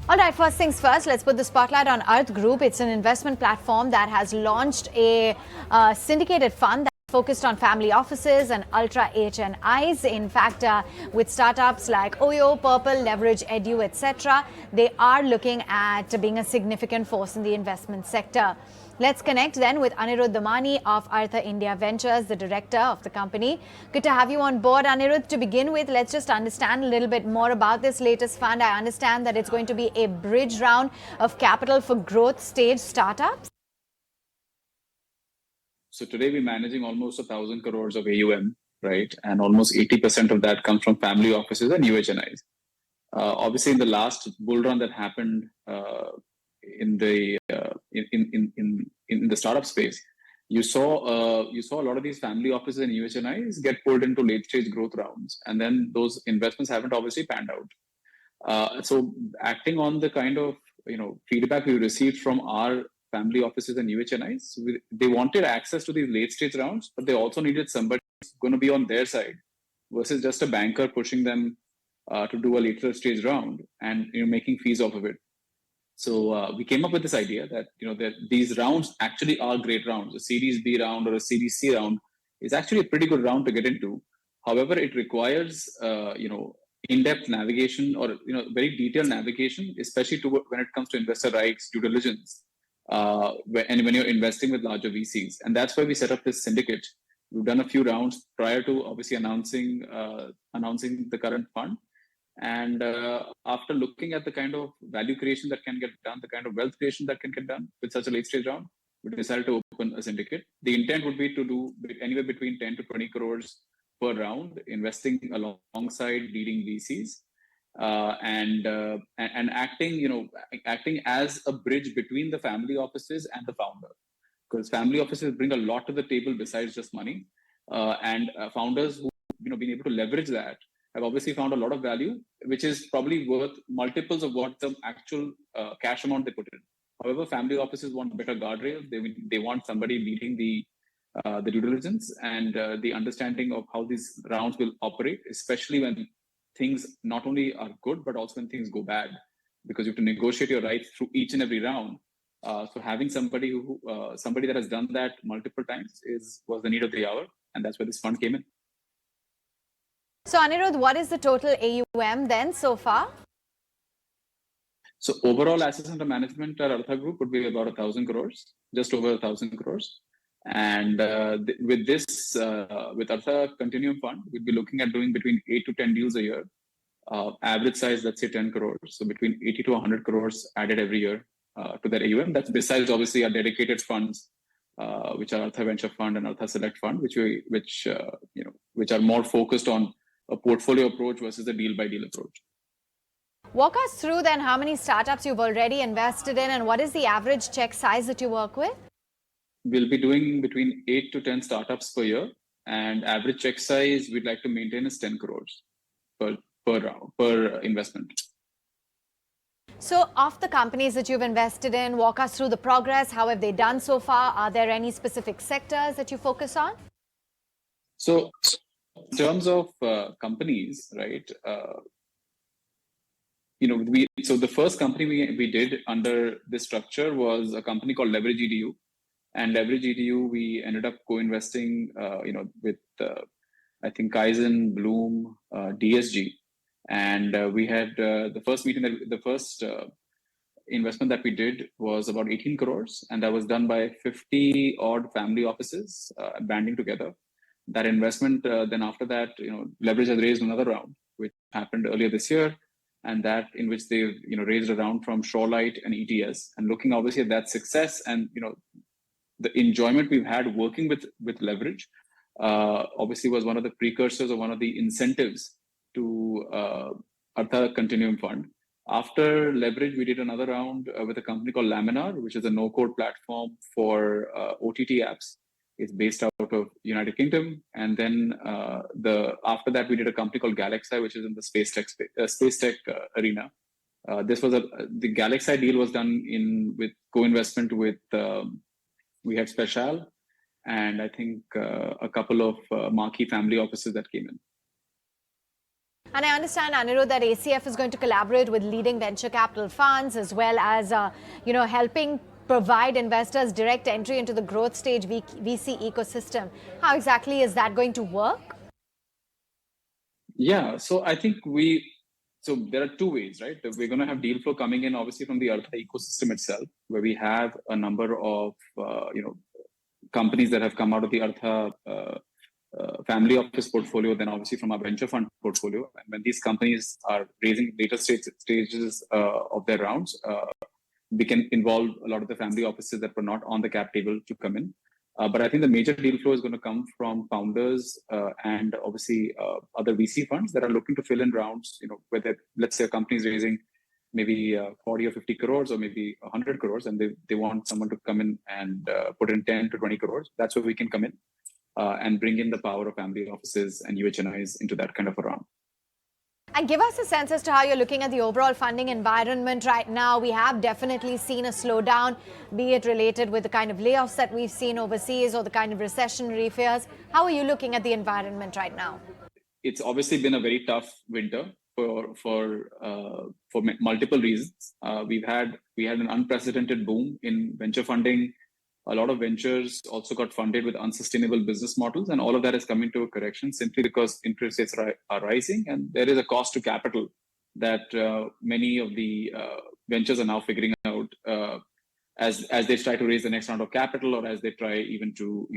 All right, first things first, let's put the spotlight on Artha Group. It's an investment platform that has launched a syndicated fund that focused on family offices and ultra UHNIs. In fact, with startups like Oyo, Purple, Leverage, Edu, etc., they are looking at being a significant force in the investment sector. Let's connect then with Anirudh Damani of Artha India Ventures, the director of the company. Good to have you on board, Anirudh. To begin with, let's just understand a little bit more about this latest fund. I understand that it's going to be a bridge round of capital for growth stage startups. So today we're managing almost 1,000 crores of AUM, right? And almost 80% of that comes from family offices and UHNIs. Obviously, in the last bull run that happened in the startup space, you saw a lot of these family offices and UHNIs get pulled into late stage growth rounds, and then those investments haven't obviously panned out. So acting on the kind of feedback we received from our family offices and UHNIs, they wanted access to these late stage rounds, but they also needed somebody who's going to be on their side versus just a banker pushing them to do a later stage round and making fees off of it. So we came up with this idea that that these rounds actually are great rounds. A Series B round or a Series C round is actually a pretty good round to get into. However, it requires in-depth navigation or very detailed navigation, especially when it comes to investor rights, due diligence, and when you're investing with larger VCs. And that's why we set up this syndicate. We've done a few rounds prior to obviously announcing the current fund. And after looking at the kind of value creation that can get done, the kind of wealth creation that can get done with such a late stage round, we decided to open a syndicate. The intent would be to do anywhere between 10 to 20 crores per round, investing alongside leading VCs, and acting as a bridge between the family offices and the founder, because family offices bring a lot to the table besides just money, and founders who been able to leverage that have obviously found a lot of value, which is probably worth multiples of what the actual cash amount they put in. However, family offices want better guardrails. They want somebody leading the due diligence and the understanding of how these rounds will operate, especially when things not only are good, but also when things go bad, because you have to negotiate your rights through each and every round. So having somebody that has done that multiple times was the need of the hour, and that's where this fund came in. So Anirudh, what is the total AUM then so far? So overall assets under management at Artha Group would be about 1,000 crores, just over 1,000 crores. And with Artha Continuum Fund, we'd be looking at doing between 8 to 10 deals a year. Average size, let's say 10 crores. So between 80 to 100 crores added every year to that AUM. That's besides obviously our dedicated funds, which are Artha Venture Fund and Artha Select Fund, which are more focused on a portfolio approach versus a deal by deal approach. Walk us through then how many startups you've already invested in and what is the average check size that you work with? We'll be doing between 8 to 10 startups per year, and average check size we'd like to maintain is 10 crores per investment. So of the companies that you've invested in, walk us through the progress. How have they done so far? Are there any specific sectors that you focus on? So in terms of companies, right? So the first company we did under this structure was a company called Leverage Edu, and Leverage Edu we ended up co-investing, with I think Kaizen, Bloom, DSG, and we had the first investment that we did was about 18 crores, and that was done by 50 odd family offices banding together. That investment, then after that, Leverage has raised another round, which happened earlier this year, and that in which they've raised a round from Shorelight and ETS, and looking obviously at that success and the enjoyment we've had working with Leverage, obviously was one of the precursors or one of the incentives to Artha Continuum Fund. After Leverage, we did another round with a company called Laminar, which is a no-code platform for OTT apps. It's based out of United Kingdom, and then after that we did a company called Galaxy, which is in the space tech arena. The Galaxy deal was done with co-investment with we had Special, and I think a couple of marquee family offices that came in. And I understand, Anirudh, that ACF is going to collaborate with leading venture capital funds as well as, helping provide investors direct entry into the growth stage VC ecosystem. How exactly is that going to work? Yeah, so I think so there are two ways, right? We're going to have deal flow coming in, obviously, from the Artha ecosystem itself, where we have a number of, companies that have come out of the Artha family office portfolio, then obviously from our venture fund portfolio. And when these companies are raising later stages of their rounds, we can involve a lot of the family offices that were not on the cap table to come in. But I think the major deal flow is going to come from founders and obviously other VC funds that are looking to fill in rounds, whether, let's say, a company is raising maybe 40 or 50 crores or maybe 100 crores, and they want someone to come in and put in 10 to 20 crores. That's where we can come in and bring in the power of family offices and UHNIs into that kind of a round. And give us a sense as to how you're looking at the overall funding environment right now. We have definitely seen a slowdown, be it related with the kind of layoffs that we've seen overseas or the kind of recessionary fears. How are you looking at the environment right now? It's obviously been a very tough winter for multiple reasons. We had an unprecedented boom in venture funding. A lot of ventures also got funded with unsustainable business models, and all of that is coming to a correction simply because interest rates are rising, and there is a cost to capital that many of the ventures are now figuring out as they try to raise the next round of capital, or as they try even to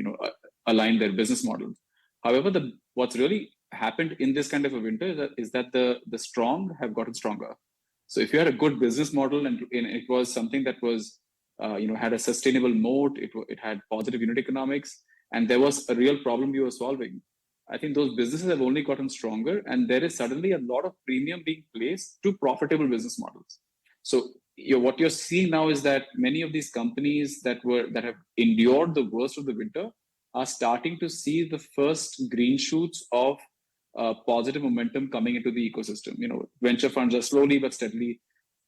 align their business models. However, what's really happened in this kind of a winter is that the strong have gotten stronger. So if you had a good business model and it was something that was had a sustainable moat, it had positive unit economics, and there was a real problem you were solving, I think those businesses have only gotten stronger, and there is suddenly a lot of premium being placed to profitable business models. So what you're seeing now is that many of these companies that have endured the worst of the winter are starting to see the first green shoots of positive momentum coming into the ecosystem. Venture funds are slowly but steadily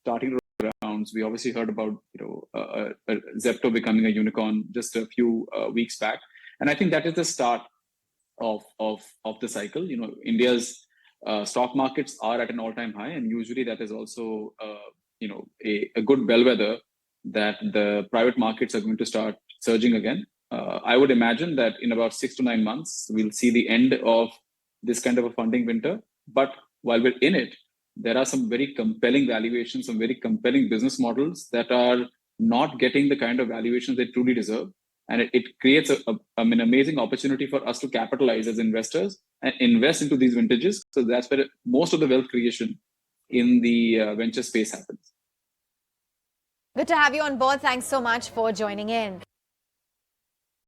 starting to rounds. We obviously heard about Zepto becoming a unicorn just a few weeks back, and I think that is the start of the cycle. India's stock markets are at an all-time high, and usually that is also a good bellwether that the private markets are going to start surging again. I would imagine that in about 6 to 9 months we'll see the end of this kind of a funding winter. But while we're in it, there are some very compelling valuations, some very compelling business models that are not getting the kind of valuations they truly deserve. And it creates an amazing opportunity for us to capitalize as investors and invest into these vintages. So that's where most of the wealth creation in the venture space happens. Good to have you on board. Thanks so much for joining in.